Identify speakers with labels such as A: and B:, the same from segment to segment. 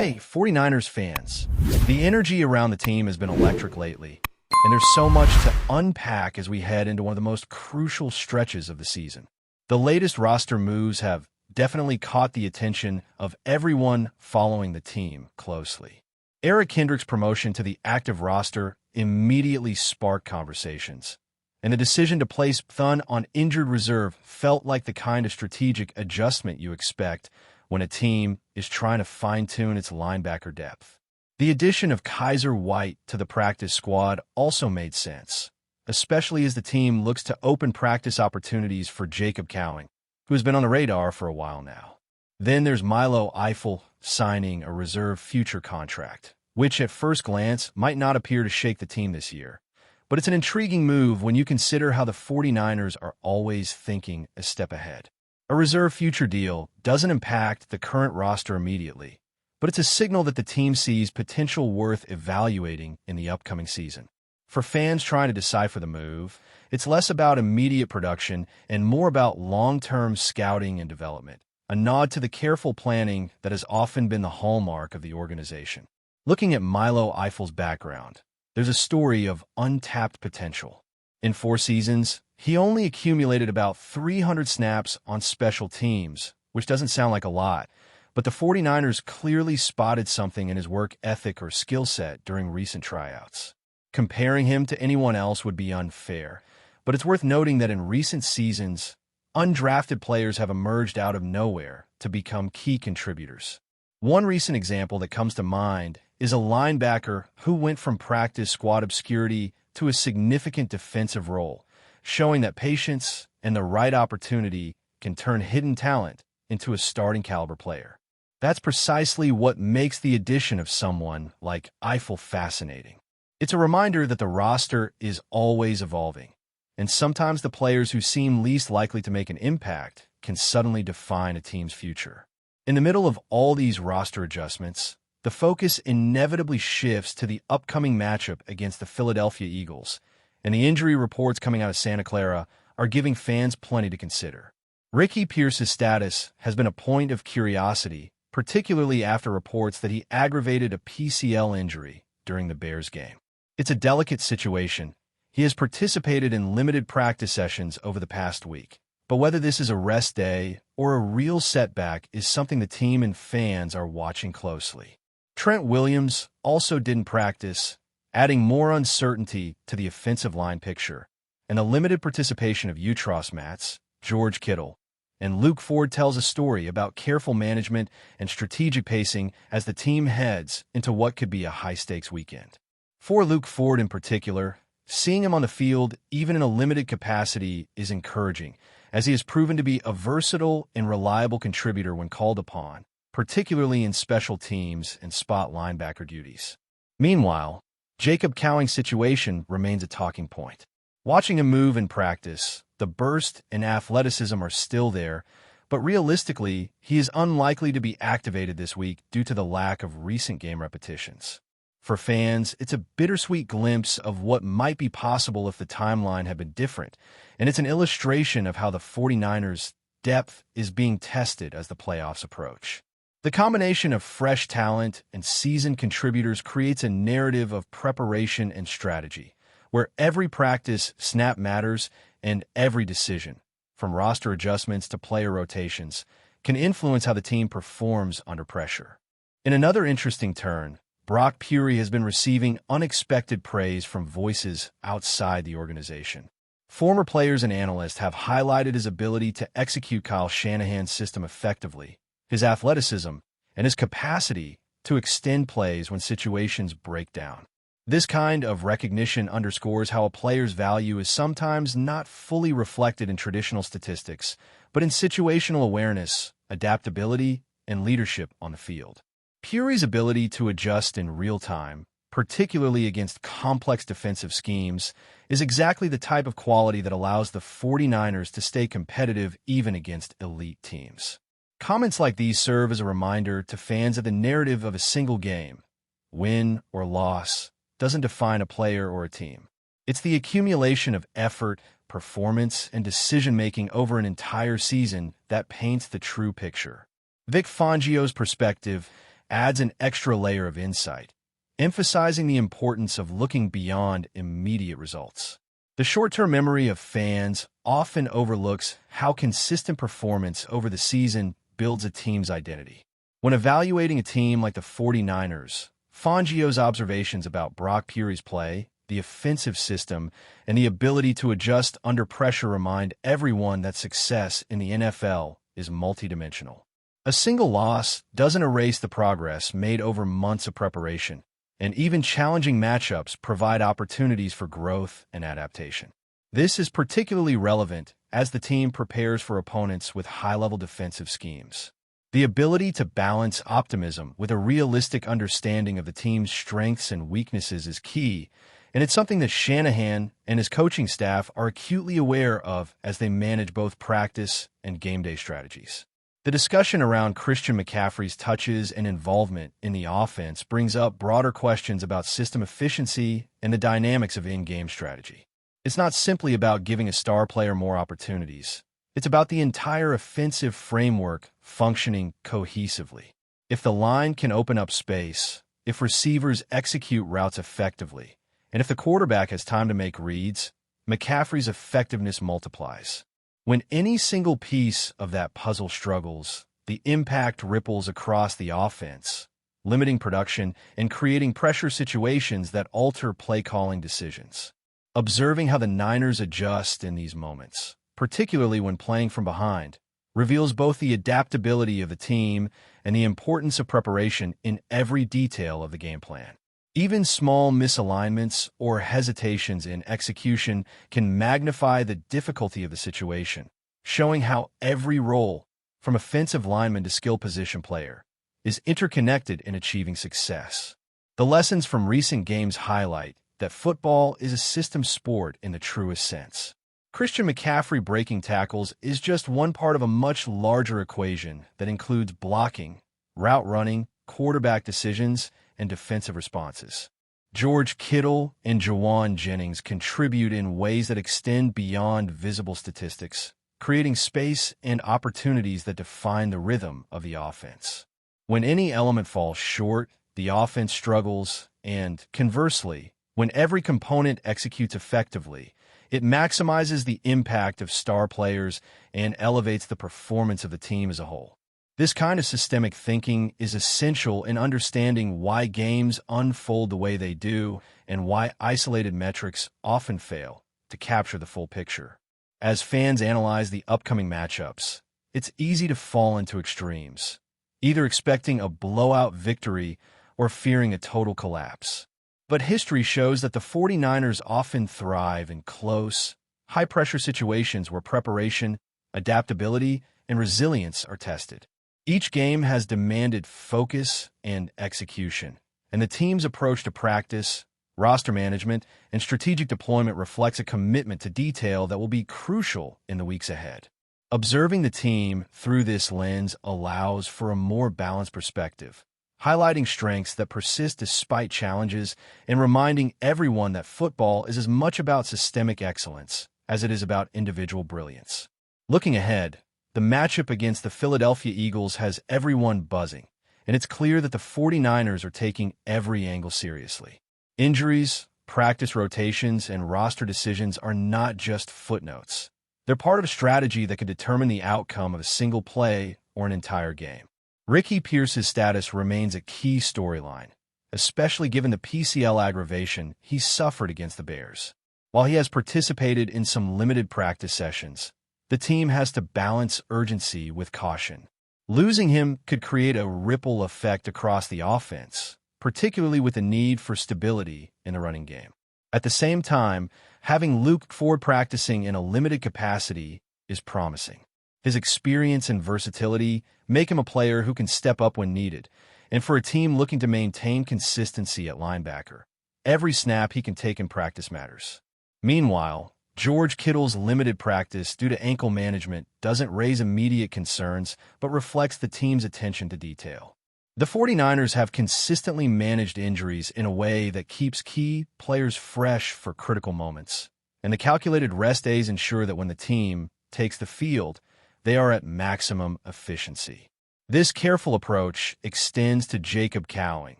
A: Hey, 49ers fans. The energy around the team has been electric lately, and there's so much to unpack as we head into one of the most crucial stretches of the season. The latest roster moves have definitely caught the attention of everyone following the team closely. Eric Kendrick's promotion to the active roster immediately sparked conversations, and the decision to place Thun on injured reserve felt like the kind of strategic adjustment you expect when a team is trying to fine-tune its linebacker depth. The addition of Kaiser White to the practice squad also made sense, especially as the team looks to open practice opportunities for Jacob Cowing, who has been on the radar for a while now. Then there's Milo Eifel signing a reserve future contract, which at first glance might not appear to shake the team this year. But it's an intriguing move when you consider how the 49ers are always thinking a step ahead. A reserve future deal doesn't impact the current roster immediately, but it's a signal that the team sees potential worth evaluating in the upcoming season. For fans trying to decipher the move, it's less about immediate production and more about long-term scouting and development, a nod to the careful planning that has often been the hallmark of the organization. Looking at Milo Eifel's background, there's a story of untapped potential. In 4 seasons, he only accumulated about 300 snaps on special teams, which doesn't sound like a lot, but the 49ers clearly spotted something in his work ethic or skill set during recent tryouts. Comparing him to anyone else would be unfair, but it's worth noting that in recent seasons, undrafted players have emerged out of nowhere to become key contributors. One recent example that comes to mind is a linebacker who went from practice squad obscurity to a significant defensive role, showing that patience and the right opportunity can turn hidden talent into a starting caliber player. That's precisely what makes the addition of someone like Eifel fascinating. It's a reminder that the roster is always evolving, and sometimes the players who seem least likely to make an impact can suddenly define a team's future. In the middle of all these roster adjustments, the focus inevitably shifts to the upcoming matchup against the Philadelphia Eagles, and the injury reports coming out of Santa Clara are giving fans plenty to consider. Ricky Pierce's status has been a point of curiosity, particularly after reports that he aggravated a PCL injury during the Bears game. It's a delicate situation. He has participated in limited practice sessions over the past week, but whether this is a rest day or a real setback is something the team and fans are watching closely. Trent Williams also didn't practice, adding more uncertainty to the offensive line picture, and the limited participation of Utros Matz, George Kittle, and Luke Ford tells a story about careful management and strategic pacing as the team heads into what could be a high-stakes weekend. For Luke Ford in particular, seeing him on the field, even in a limited capacity, is encouraging, as he has proven to be a versatile and reliable contributor when called upon, particularly in special teams and spot linebacker duties. Meanwhile, Jacob Cowing's situation remains a talking point. Watching him move in practice, the burst and athleticism are still there, but realistically, he is unlikely to be activated this week due to the lack of recent game repetitions. For fans, it's a bittersweet glimpse of what might be possible if the timeline had been different, and it's an illustration of how the 49ers' depth is being tested as the playoffs approach. The combination of fresh talent and seasoned contributors creates a narrative of preparation and strategy, where every practice snap matters and every decision, from roster adjustments to player rotations, can influence how the team performs under pressure. In another interesting turn, Brock Purdy has been receiving unexpected praise from voices outside the organization. Former players and analysts have highlighted his ability to execute Kyle Shanahan's system effectively, his athleticism, and his capacity to extend plays when situations break down. This kind of recognition underscores how a player's value is sometimes not fully reflected in traditional statistics, but in situational awareness, adaptability, and leadership on the field. Purdy's ability to adjust in real time, particularly against complex defensive schemes, is exactly the type of quality that allows the 49ers to stay competitive even against elite teams. Comments like these serve as a reminder to fans that the narrative of a single game, win or loss, doesn't define a player or a team. It's the accumulation of effort, performance, and decision-making over an entire season that paints the true picture. Vic Fangio's perspective, adds an extra layer of insight, emphasizing the importance of looking beyond immediate results. The short-term memory of fans often overlooks how consistent performance over the season builds a team's identity. When evaluating a team like the 49ers, Fangio's observations about Brock Purdy's play, the offensive system, and the ability to adjust under pressure remind everyone that success in the NFL is multidimensional. A single loss doesn't erase the progress made over months of preparation, and even challenging matchups provide opportunities for growth and adaptation. This is particularly relevant as the team prepares for opponents with high-level defensive schemes. The ability to balance optimism with a realistic understanding of the team's strengths and weaknesses is key, and it's something that Shanahan and his coaching staff are acutely aware of as they manage both practice and game day strategies. The discussion around Christian McCaffrey's touches and involvement in the offense brings up broader questions about system efficiency and the dynamics of in-game strategy. It's not simply about giving a star player more opportunities. It's about the entire offensive framework functioning cohesively. If the line can open up space, if receivers execute routes effectively, and if the quarterback has time to make reads, McCaffrey's effectiveness multiplies. When any single piece of that puzzle struggles, the impact ripples across the offense, limiting production and creating pressure situations that alter play-calling decisions. Observing how the Niners adjust in these moments, particularly when playing from behind, reveals both the adaptability of the team and the importance of preparation in every detail of the game plan. Even small misalignments or hesitations in execution can magnify the difficulty of the situation, showing how every role, from offensive lineman to skill position player, is interconnected in achieving success. The lessons from recent games highlight that football is a system sport in the truest sense. Christian McCaffrey breaking tackles is just one part of a much larger equation that includes blocking, route running, quarterback decisions, and defensive responses. George Kittle and Jawan Jennings contribute in ways that extend beyond visible statistics, creating space and opportunities that define the rhythm of the offense. When any element falls short, the offense struggles, and conversely, when every component executes effectively, it maximizes the impact of star players and elevates the performance of the team as a whole. This kind of systemic thinking is essential in understanding why games unfold the way they do and why isolated metrics often fail to capture the full picture. As fans analyze the upcoming matchups, it's easy to fall into extremes, either expecting a blowout victory or fearing a total collapse. But history shows that the 49ers often thrive in close, high-pressure situations where preparation, adaptability, and resilience are tested. Each game has demanded focus and execution, and the team's approach to practice, roster management, and strategic deployment reflects a commitment to detail that will be crucial in the weeks ahead. Observing the team through this lens allows for a more balanced perspective, highlighting strengths that persist despite challenges and reminding everyone that football is as much about systemic excellence as it is about individual brilliance. Looking ahead, the matchup against the Philadelphia Eagles has everyone buzzing, and it's clear that the 49ers are taking every angle seriously. Injuries, practice rotations, and roster decisions are not just footnotes. They're part of a strategy that could determine the outcome of a single play or an entire game. Ricky Pierce's status remains a key storyline, especially given the PCL aggravation he suffered against the Bears. While he has participated in some limited practice sessions, the team has to balance urgency with caution. Losing him could create a ripple effect across the offense, particularly with the need for stability in the running game. At the same time, having Luke Ford practicing in a limited capacity is promising. His experience and versatility make him a player who can step up when needed, and for a team looking to maintain consistency at linebacker, every snap he can take in practice matters. Meanwhile, George Kittle's limited practice due to ankle management doesn't raise immediate concerns but reflects the team's attention to detail. The 49ers have consistently managed injuries in a way that keeps key players fresh for critical moments, and the calculated rest days ensure that when the team takes the field, they are at maximum efficiency. This careful approach extends to Jacob Cowing,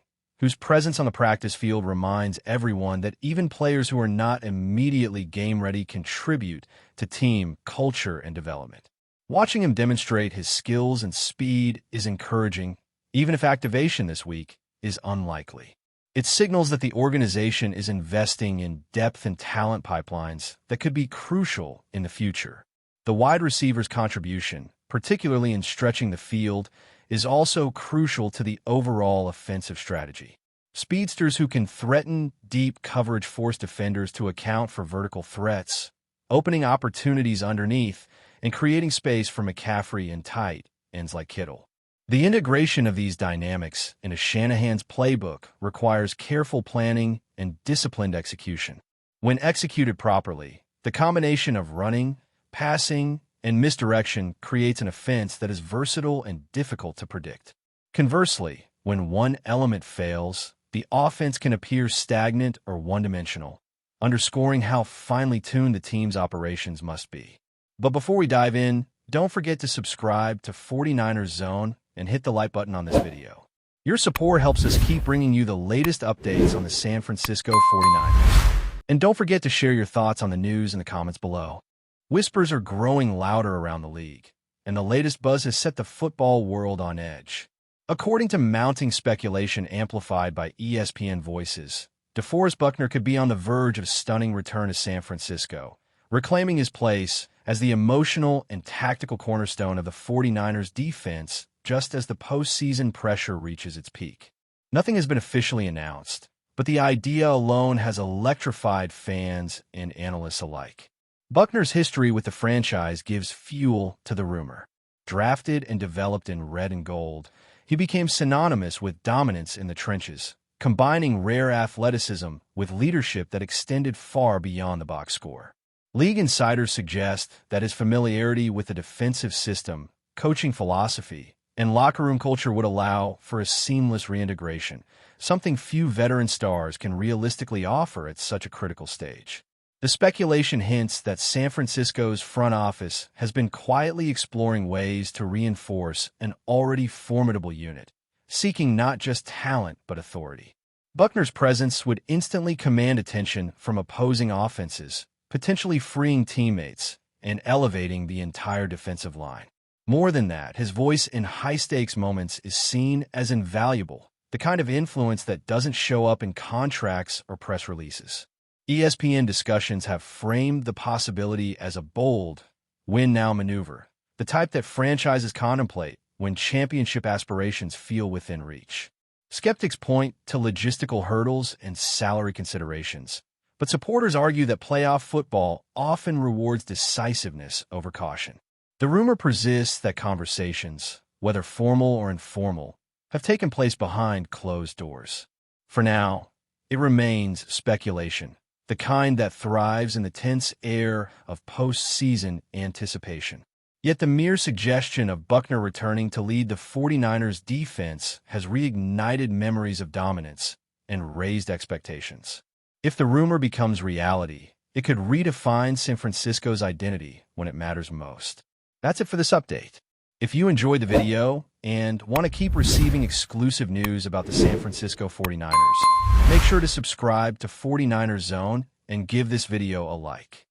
A: whose presence on the practice field reminds everyone that even players who are not immediately game-ready contribute to team culture and development. Watching him demonstrate his skills and speed is encouraging, even if activation this week is unlikely. It signals that the organization is investing in depth and talent pipelines that could be crucial in the future. The wide receiver's contribution, particularly in stretching the field, is also crucial to the overall offensive strategy. Speedsters who can threaten deep coverage force defenders to account for vertical threats, opening opportunities underneath, and creating space for McCaffrey and tight ends like Kittle. The integration of these dynamics into Shanahan's playbook requires careful planning and disciplined execution. When executed properly, the combination of running, passing, and misdirection creates an offense that is versatile and difficult to predict. Conversely, when one element fails, the offense can appear stagnant or one-dimensional, underscoring how finely tuned the team's operations must be. But before we dive in, don't forget to subscribe to 49ers Zone and hit the like button on this video. Your support helps us keep bringing you the latest updates on the San Francisco 49ers. And don't forget to share your thoughts on the news in the comments below. Whispers are growing louder around the league, and the latest buzz has set the football world on edge. According to mounting speculation amplified by ESPN Voices, DeForest Buckner could be on the verge of a stunning return to San Francisco, reclaiming his place as the emotional and tactical cornerstone of the 49ers defense just as the postseason pressure reaches its peak. Nothing has been officially announced, but the idea alone has electrified fans and analysts alike. Buckner's history with the franchise gives fuel to the rumor. Drafted and developed in red and gold, he became synonymous with dominance in the trenches, combining rare athleticism with leadership that extended far beyond the box score. League insiders suggest that his familiarity with the defensive system, coaching philosophy, and locker room culture would allow for a seamless reintegration, something few veteran stars can realistically offer at such a critical stage. The speculation hints that San Francisco's front office has been quietly exploring ways to reinforce an already formidable unit, seeking not just talent but authority. Buckner's presence would instantly command attention from opposing offenses, potentially freeing teammates and elevating the entire defensive line. More than that, his voice in high-stakes moments is seen as invaluable, the kind of influence that doesn't show up in contracts or press releases. ESPN discussions have framed the possibility as a bold, win-now maneuver, the type that franchises contemplate when championship aspirations feel within reach. Skeptics point to logistical hurdles and salary considerations, but supporters argue that playoff football often rewards decisiveness over caution. The rumor persists that conversations, whether formal or informal, have taken place behind closed doors. For now, it remains speculation, the kind that thrives in the tense air of postseason anticipation. Yet the mere suggestion of Buckner returning to lead the 49ers defense has reignited memories of dominance and raised expectations. If the rumor becomes reality, it could redefine San Francisco's identity when it matters most. That's it for this update. If you enjoyed the video and want to keep receiving exclusive news about the San Francisco 49ers, make sure to subscribe to 49ers Zone and give this video a like.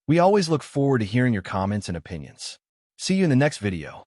A: We always look forward to hearing your comments and opinions. See you in the next video.